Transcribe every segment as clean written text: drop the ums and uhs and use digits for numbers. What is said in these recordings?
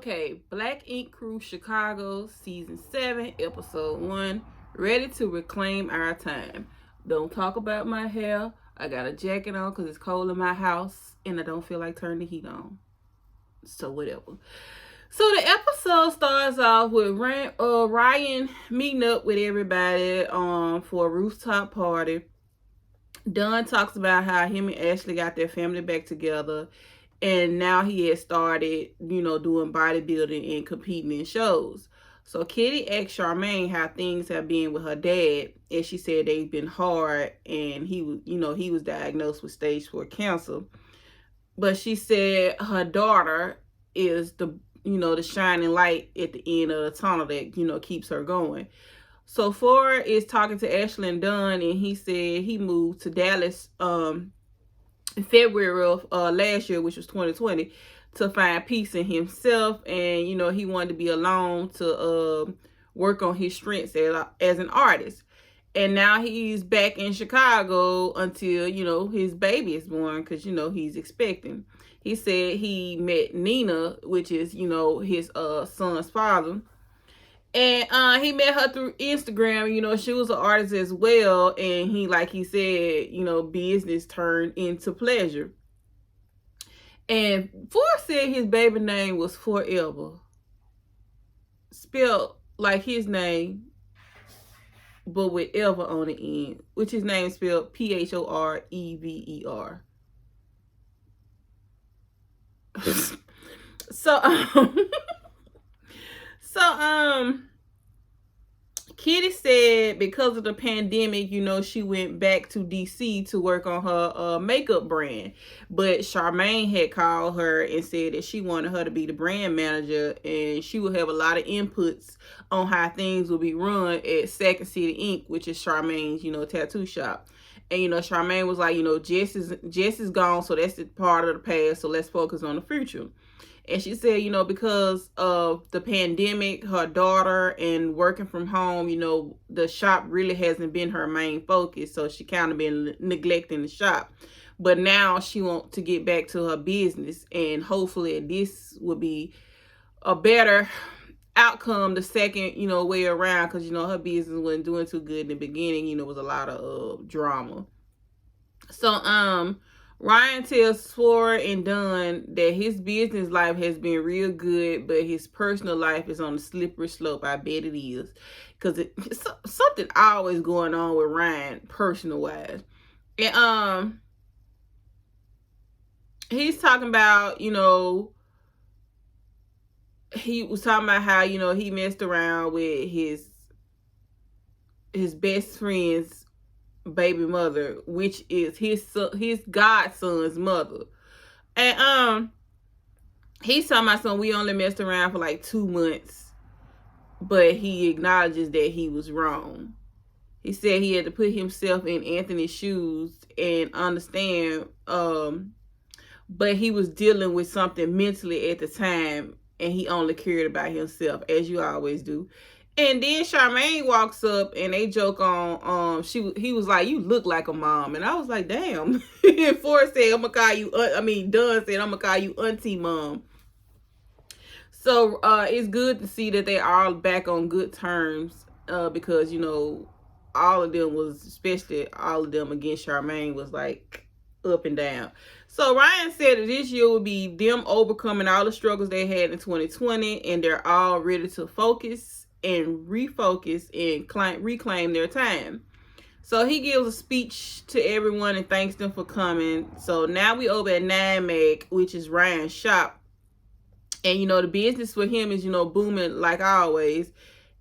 Okay, Black Ink Crew Chicago, Season 7, Episode 1. Ready to reclaim our time. Don't talk about my hair. I got a jacket on because it's cold in my house and I don't feel like turning the heat on. So, whatever. So, the episode starts off with Ryan meeting up with everybody for a rooftop party. Don talks about how him and Ashley got their family back together. And now he has started, doing bodybuilding and competing in shows. So Kitty asked Charmaine how things have been with her dad, and she said they've been hard, and he was diagnosed with stage 4 cancer. But she said her daughter is the shining light at the end of the tunnel that keeps her going. So Ford is talking to Ashley and Dunn, and he said he moved to Dallas in February of last year, which was 2020, to find peace in himself, and he wanted to be alone to work on his strengths as an artist. And now he's back in Chicago until his baby is born, because he's expecting. He said he met Nina, which is his son's father. And he met her through Instagram. She was an artist as well. And he said, business turned into pleasure. And Ford said his baby name was Forever. Spelled like his name, but with ever on the end. Which his name is spelled P-H-O-R-E-V-E-R. So, Kitty said because of the pandemic, she went back to DC to work on her makeup brand. But Charmaine had called her and said that she wanted her to be the brand manager, and she would have a lot of inputs on how things will be run at Second City Ink, which is Charmaine's, tattoo shop. And, Charmaine was like, Jess is gone, so that's the part of the past, so let's focus on the future. And she said, because of the pandemic, her daughter, and working from home, the shop really hasn't been her main focus. So she kind of been neglecting the shop. But now she wants to get back to her business. And hopefully this will be a better outcome the second, way around. Because, her business wasn't doing too good in the beginning. It was a lot of drama. So, Ryan tells Ford and Dunn that his business life has been real good, but his personal life is on a slippery slope. I bet it is. Because something always going on with Ryan, personal-wise. And he's talking about, he was talking about how, he messed around with his best friend's baby mother, which is his godson's mother. And he's talking about something, we only messed around for like 2 months, but he acknowledges that he was wrong. He said he had to put himself in Anthony's shoes and understand, but he was dealing with something mentally at the time, and he only cared about himself, as you always do. And then Charmaine walks up and they joke on, he was like, you look like a mom. And I was like, damn. And Ford said, Dunn said, I'm going to call you Auntie Mom. So, it's good to see that they are back on good terms, because, all of them especially all of them against Charmaine was like up and down. So Ryan said that this year would be them overcoming all the struggles they had in 2020, and they're all ready to focus and refocus and reclaim their time. So he gives a speech to everyone and thanks them for coming. So now we over at Nine Meg, which is Ryan's shop. And, the business for him is, booming like always.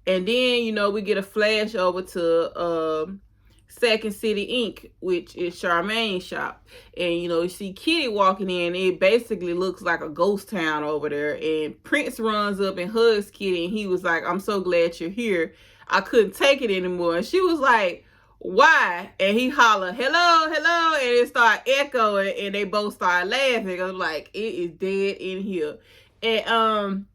And then, we get a flash over to Second City Ink, which is Charmaine's shop. And, you see Kitty walking in. It basically looks like a ghost town over there. And Prince runs up and hugs Kitty. And he was like, I'm so glad you're here. I couldn't take it anymore. And she was like, why? And he hollered, hello, hello. And it started echoing. And they both started laughing. I was like, it is dead in here. And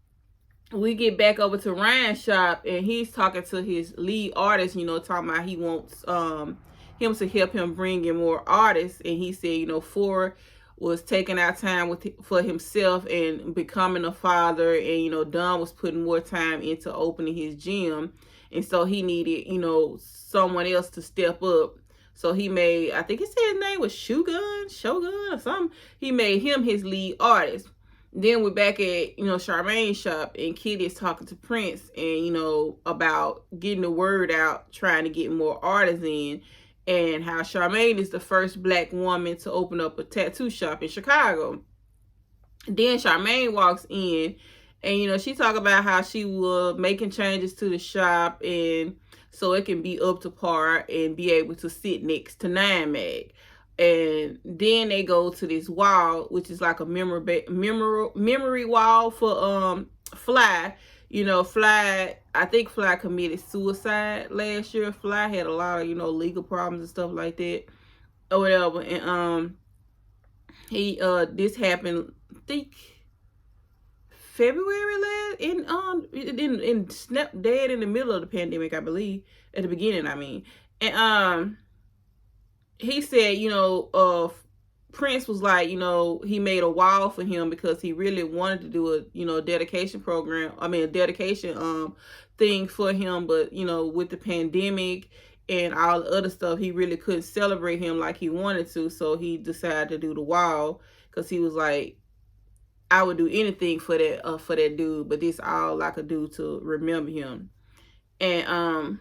we get back over to Ryan's shop, and he's talking to his lead artist, talking about he wants him to help him bring in more artists. And he said, Ford was taking out time for himself and becoming a father, and Don was putting more time into opening his gym, and so he needed someone else to step up. So he made, I think he said his name was Shogun or something. He made him his lead artist. Then we're back at Charmaine's shop, and Kitty is talking to Prince, and about getting the word out, trying to get more artists in, and how Charmaine is the first black woman to open up a tattoo shop in Chicago. Then Charmaine walks in, and she talk about how she was making changes to the shop, and so it can be up to par and be able to sit next to Nine Mag. And then they go to this wall, which is like a memory wall for Fly. Fly, I think Fly committed suicide last year. Fly had a lot of, legal problems and stuff like that or whatever. And he this happened, I think, February last, in snap dead in the middle of the pandemic, I believe, at the beginning, I mean. And he said, Prince was like, he made a wall for him because he really wanted to do a, dedication program. I mean, a dedication thing for him. But, with the pandemic and all the other stuff, he really couldn't celebrate him like he wanted to. So he decided to do the wall because he was like, I would do anything for that dude. But this all I could do to remember him. And,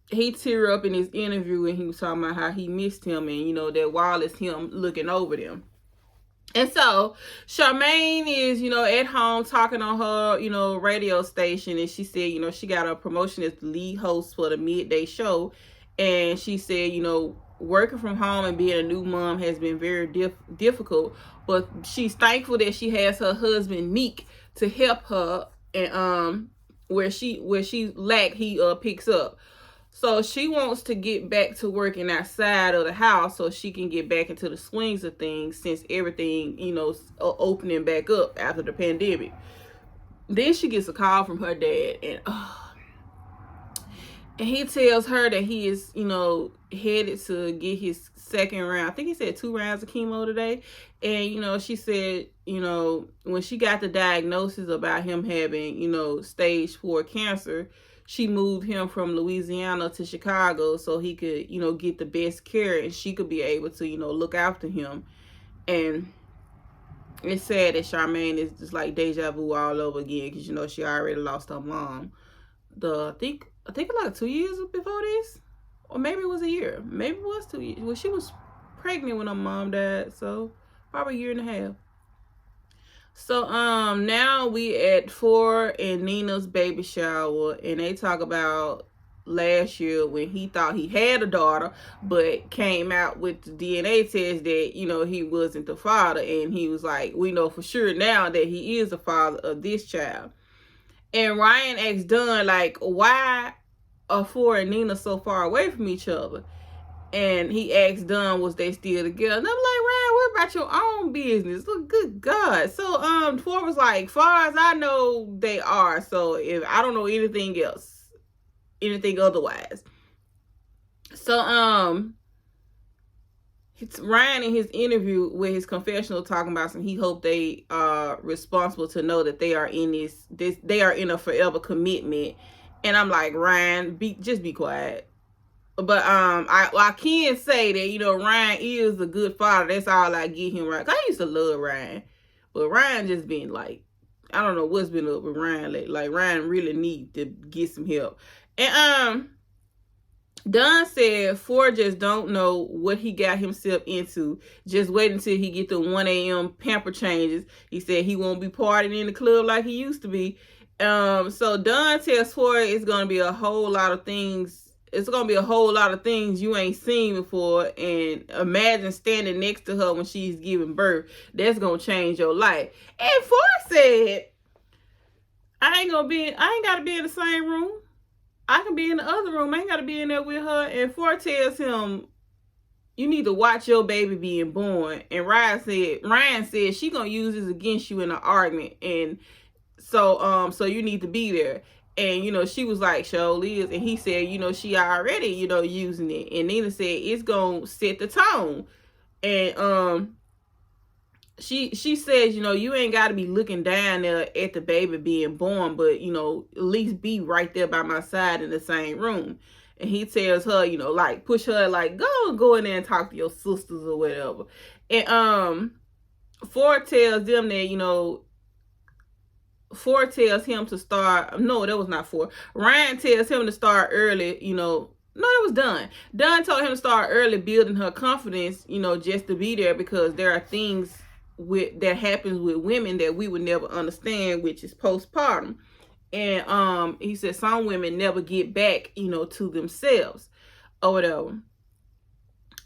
he teared up in his interview, and he was talking about how he missed him, and that wall is him looking over them. And so Charmaine is at home talking on her radio station, and she said she got a promotion as the lead host for the midday show. And she said working from home and being a new mom has been very difficult, but she's thankful that she has her husband Meek to help her, and where she lack, he picks up. So she wants to get back to working outside of the house so she can get back into the swings of things, since everything, opening back up after the pandemic. Then she gets a call from her dad, and he tells her that he is, headed to get his second round. I think he said 2 rounds of chemo today. And, she said, when she got the diagnosis about him having, stage 4 cancer, she moved him from Louisiana to Chicago so he could, get the best care, and she could be able to, look after him. And it's sad that Charmaine is just like deja vu all over again, because, she already lost her mom. I think like 2 years before this, or maybe it was a year. Maybe it was 2 years. Well, she was pregnant when her mom died, so probably a year and a half. So now we at Four and Nina's baby shower, and they talk about last year when he thought he had a daughter, but came out with the DNA test that he wasn't the father, and he was like, we know for sure now that he is the father of this child. And Ryan asked Dunn, like, why are Four and Nina so far away from each other? And he asked Dunn, was they still together? And I'm like, Ryan, what about your own business? Look, good God. So Four was like, far as I know, they are. So if I don't know anything else, anything otherwise. So it's Ryan in his interview with his confessional talking about he hoped they are responsible to know that they are in they are in a forever commitment. And I'm like, Ryan, just be quiet. But I can say that Ryan is a good father. That's all I give him. Right? I used to love Ryan, but Ryan just been like, I don't know what's been up with Ryan. Like Ryan really need to get some help. And Dunn said Four just don't know what he got himself into. Just wait until he get the 1 a.m. pamper changes. He said he won't be partying in the club like he used to be. So Dunn tells Four it's gonna be a whole lot of things. It's going to be a whole lot of things you ain't seen before. And imagine standing next to her when she's giving birth. That's going to change your life. And Four said, I ain't got to be in the same room. I can be in the other room. I ain't got to be in there with her. And Four tells him, you need to watch your baby being born. And Ryan said she going to use this against you in an argument. And so you need to be there. And, she was like, surely is. And he said, she already, using it. And Nina said, it's going to set the tone. And she says, you ain't got to be looking down there at the baby being born, but at least be right there by my side in the same room. And he tells her, like push her, like go in there and talk to your sisters or whatever. And Ford tells them that Ford tells him to start. No, that was not Ford. Ryan tells him to start early. No, that was Dunn. Dunn told him to start early, building her confidence. Just to be there, because there are things that happens with women that we would never understand, which is postpartum. And he said some women never get back, to themselves or whatever.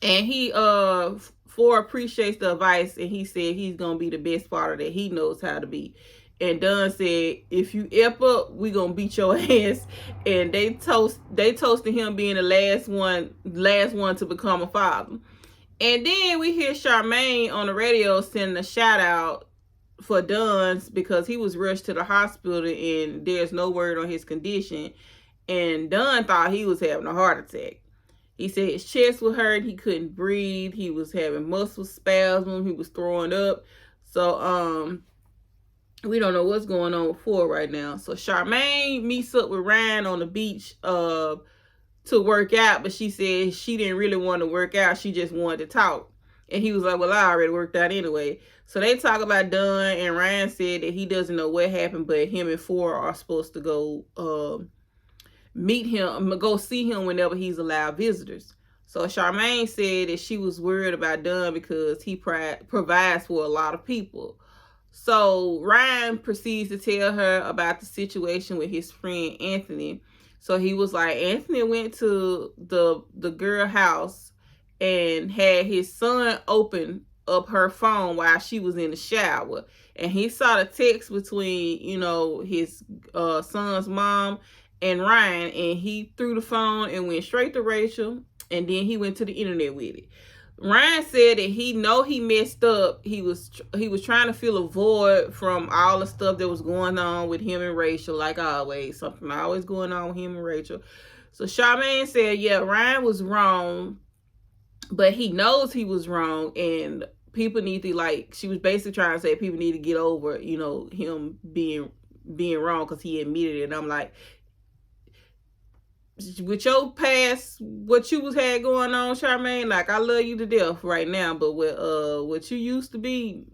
And he Ford appreciates the advice, and he said he's gonna be the best father that he knows how to be. And Dunn said, if you F up, we gonna beat your ass. And they toasted him being the last one to become a father. And then we hear Charmaine on the radio sending a shout out for Dunn's, because he was rushed to the hospital and there's no word on his condition. And Dunn thought he was having a heart attack. He said his chest was hurt, he couldn't breathe, he was having muscle spasms, he was throwing up. So we don't know what's going on with Ford right now. So Charmaine meets up with Ryan on the beach to work out, but she said she didn't really want to work out, she just wanted to talk. And he was like, well, I already worked out anyway. So they talk about Dunn, and Ryan said that he doesn't know what happened, but him and Ford are supposed to go meet him, go see him whenever he's allowed visitors. So Charmaine said that she was worried about Dunn because he provides for a lot of people. So Ryan proceeds to tell her about the situation with his friend Anthony. So he was like, Anthony went to the girl house and had his son open up her phone while she was in the shower. And he saw the text between, his son's mom and Ryan, and he threw the phone and went straight to Rachel, and then he went to the internet with it. Ryan said that he messed up. He was trying to fill a void from all the stuff that was going on with him and Rachel, like always. Something always going on with him and Rachel. So Charmaine said, yeah, Ryan was wrong, but he knows he was wrong, and people need to, she was basically trying to say people need to get over, him being wrong, because he admitted it. And I'm like, with your past, what you had going on, Charmaine, I love you to death right now, but with what you used to be,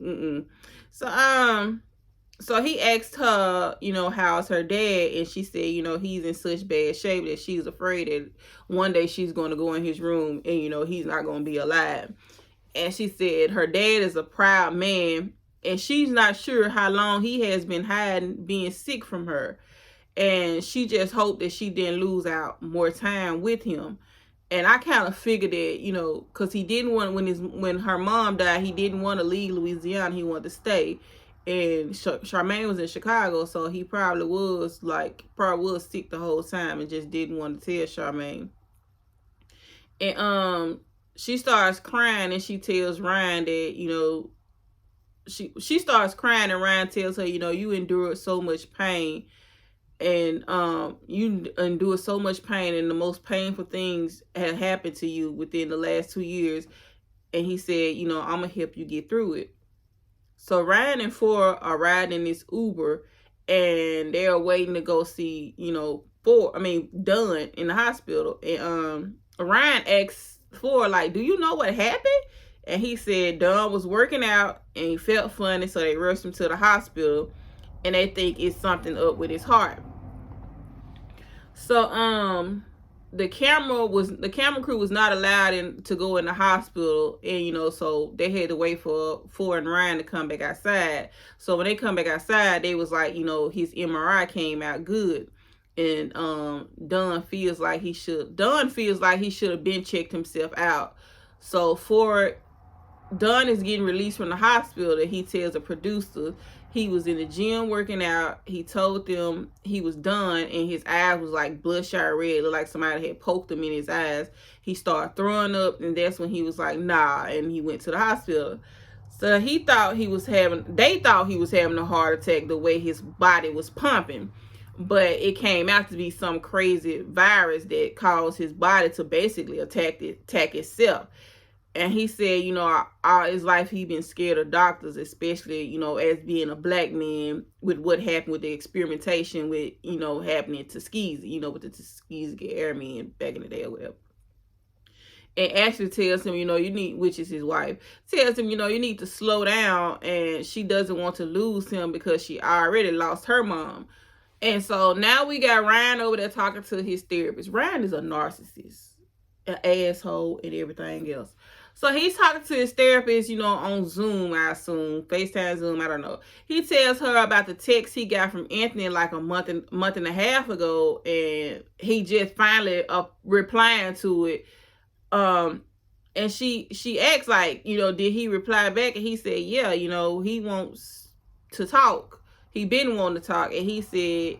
So he asked her, how's her dad, and she said, he's in such bad shape that she's afraid that one day she's going to go in his room and, he's not going to be alive. And she said her dad is a proud man, and she's not sure how long he has been hiding being sick from her. And she just hoped that she didn't lose out more time with him. And I kind of figured that, because he didn't want, when her mom died, he didn't want to leave Louisiana. He wanted to stay. And Charmaine was in Chicago, so he probably was sick the whole time and just didn't want to tell Charmaine. And she starts crying, and she tells Ryan that, she starts crying, and Ryan tells her, you endured so much pain. And you endure so much pain, and the most painful things have happened to you within the last 2 years. And he said, I'm going to help you get through it. So Ryan and Ford are riding in this Uber, and they're waiting to go see, Dunn in the hospital. And Ryan asks Ford, do you know what happened? And he said Dunn was working out, and he felt funny, so they rushed him to the hospital, and they think it's something up with his heart. So the camera crew was not allowed to go in the hospital, and so they had to wait for Ford and Ryan to come back outside. So when they come back outside, they was like, his MRI came out good, and Dunn feels like he should have been checked himself out. So Dunn is getting released from the hospital, and he tells the producer he was in the gym working out. He told them he was done, and his eyes was bloodshot red. It looked like somebody had poked him in his eyes. He started throwing up, and that's when he was like, nah, and he went to the hospital. So they thought he was having a heart attack the way his body was pumping. But it came out to be some crazy virus that caused his body to basically attack itself. And he said, all his life he been scared of doctors, especially, as being a black man, with what happened with the experimentation with, happening to Tuskegee, with the Tuskegee Airmen back in the day or whatever. And Ashley tells him, you need, which is his wife, tells him, you need to slow down. And she doesn't want to lose him because she already lost her mom. And so now we got Ryan over there talking to his therapist. Ryan is a narcissist, an asshole, and everything else. So he's talking to his therapist, on Zoom, I assume, FaceTime, Zoom, I don't know. He tells her about the text he got from Anthony like a month and a half ago, and he just finally replying to it. And she asked, like, did he reply back? And he said, yeah, he wants to talk. He been wanting to talk. And he said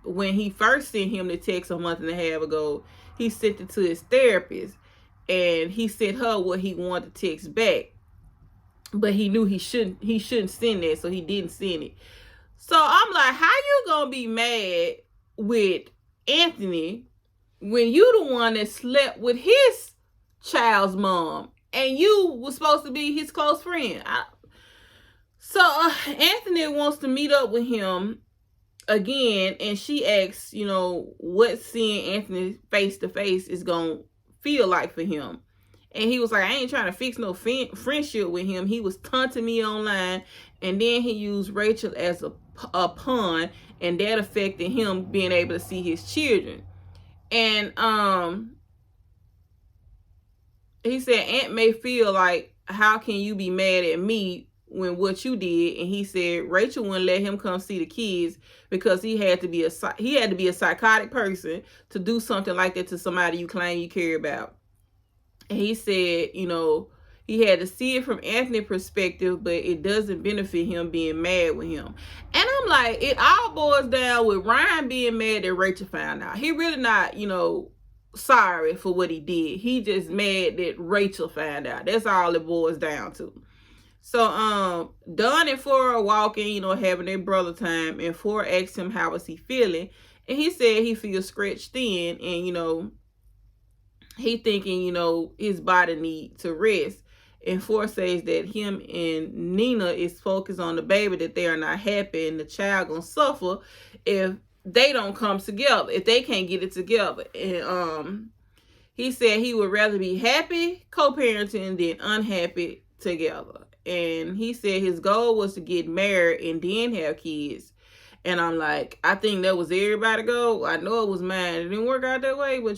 when he first sent him the text a month and a half ago, he sent it to his therapist. And he sent her what he wanted to text back. But he knew he shouldn't send that, so he didn't send it. So I'm like, how you gonna be mad with Anthony when you the one that slept with his child's mom and you was supposed to be his close friend? So Anthony wants to meet up with him again, and she asks, what seeing Anthony face to face is gonna feel like for him. And he was like, I ain't trying to fix no friendship with him. He was taunting me online, and then he used Rachel as a pawn, and that affected him being able to see his children. And he said, Aunt may feel like, how can you be mad at me when what you did? And he said Rachel wouldn't let him come see the kids because he had to be a psychotic person to do something like that to somebody you claim you care about. And he said, he had to see it from Anthony's perspective, but it doesn't benefit him being mad with him. And I'm like, it all boils down with Ryan being mad that Rachel found out. He really not, sorry for what he did. He just mad that Rachel found out. That's all it boils down to. So Don and Flora walking, having their brother time, and Flora asked him how was he feeling, and he said he feels scratched thin, and he thinking, his body need to rest. And Flora says that him and Nina is focused on the baby, that they are not happy, and the child gonna suffer if they don't come together, if they can't get it together. And he said he would rather be happy co-parenting than unhappy together. And he said his goal was to get married and then have kids. And I'm like, I think that was everybody's goal. I know it was mine. It didn't work out that way, but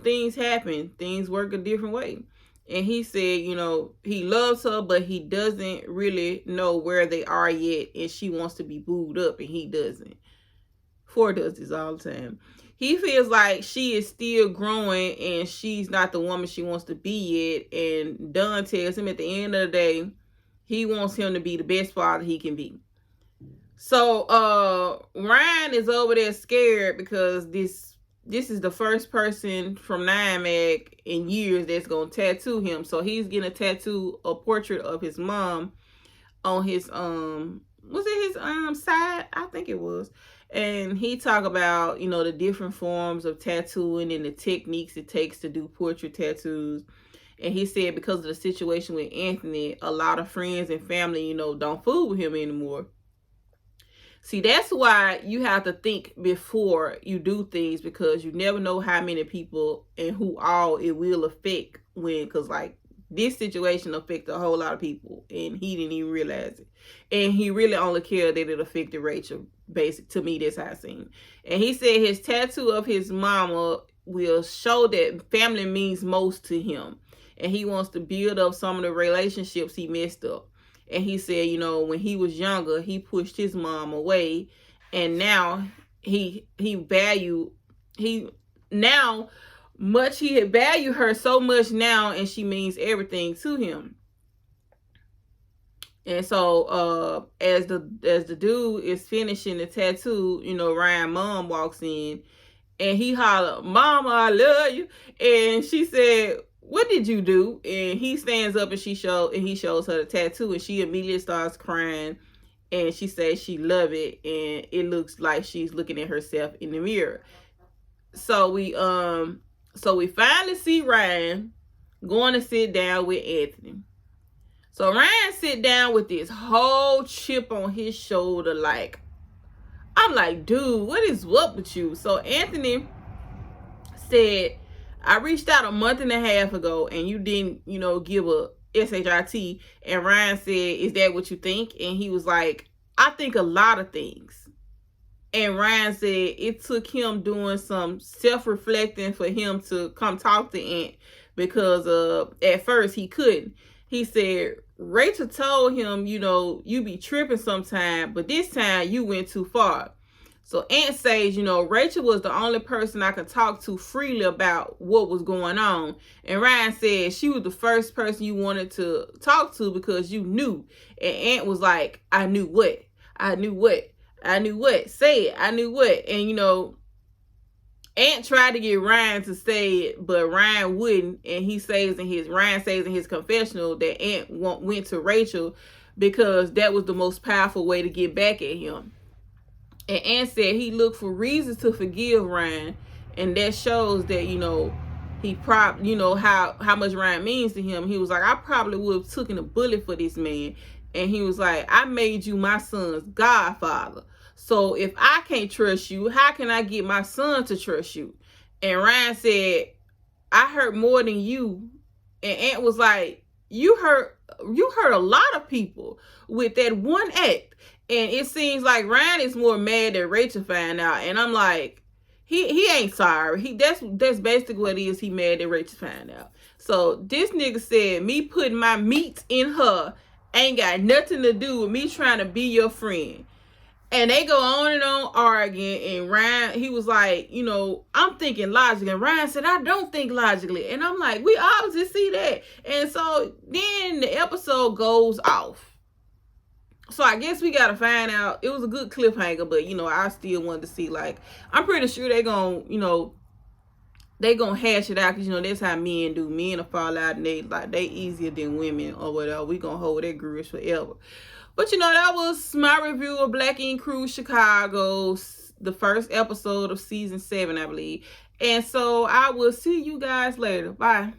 things happen. Things work a different way. And he said, he loves her, but he doesn't really know where they are yet. And she wants to be booed up, and he doesn't. Ford does this all the time. He feels like she is still growing, and she's not the woman she wants to be yet. And Don tells him at the end of the day, he wants him to be the best father he can be. So Ryan is over there scared because this is the first person from Nine Mag in years that's going to tattoo him. So he's going to tattoo a portrait of his mom on his, was it his side? I think it was. And he talk about, the different forms of tattooing and the techniques it takes to do portrait tattoos. And he said because of the situation with Anthony, a lot of friends and family, don't fool with him anymore. See, that's why you have to think before you do things, because you never know how many people and who all it will affect because like this situation affected a whole lot of people and he didn't even realize it. And he really only cared that it affected Rachel. Basic to me, that's how I seen. And he said his tattoo of his mama will show that family means most to him. And he wants to build up some of the relationships he messed up. And he said, when he was younger, he pushed his mom away. And now he had valued her so much now, and she means everything to him. And so as the dude is finishing the tattoo, Ryan's mom walks in and he hollered, "Mama, I love you." And she said, "What did you do?" And he stands up and he shows her the tattoo, and she immediately starts crying. And she says she love it, and it looks like she's looking at herself in the mirror. So we finally see Ryan going to sit down with Anthony. So Ryan sit down with this whole chip on his shoulder, like, I'm like, dude, what is up with you? So Anthony said, I reached out a month and a half ago and you didn't, give a SHIT. And Ryan said, is that what you think? And he was like, I think a lot of things. And Ryan said it took him doing some self-reflecting for him to come talk to Aunt, because at first he couldn't. He said, Rachel told him, you be tripping sometime, but this time you went too far. So Aunt says, Rachel was the only person I could talk to freely about what was going on. And Ryan said she was the first person you wanted to talk to because you knew. And Aunt was like, I knew what? I knew what? I knew what? Say it. I knew what? And, Aunt tried to get Ryan to say it, but Ryan wouldn't. And Ryan says in his confessional that Aunt went to Rachel because that was the most powerful way to get back at him. And Aunt said he looked for reasons to forgive Ryan, and that shows that, he probably, how much Ryan means to him. He was like, I probably would have taken a bullet for this man. And he was like, I made you my son's godfather. So if I can't trust you, how can I get my son to trust you? And Ryan said, I hurt more than you. And Aunt was like, you hurt a lot of people with that one act. And it seems like Ryan is more mad that Rachel found out. And I'm like, he ain't sorry. That's basically what it is. He mad that Rachel found out. So this nigga said, me putting my meat in her ain't got nothing to do with me trying to be your friend. And they go on and on arguing. And Ryan, he was like, I'm thinking logically. And Ryan said, I don't think logically. And I'm like, we obviously see that. And so then the episode goes off. So I guess we got to find out. It was a good cliffhanger, but, I still wanted to see, like, I'm pretty sure they're going to, they gonna hash it out, because that's how men do. Men will fall out and they easier than women or whatever. We gonna hold that grudge forever. But that was my review of Black Ink Cruise Chicago, the first episode of season 7, I believe. And so I will see you guys later. Bye.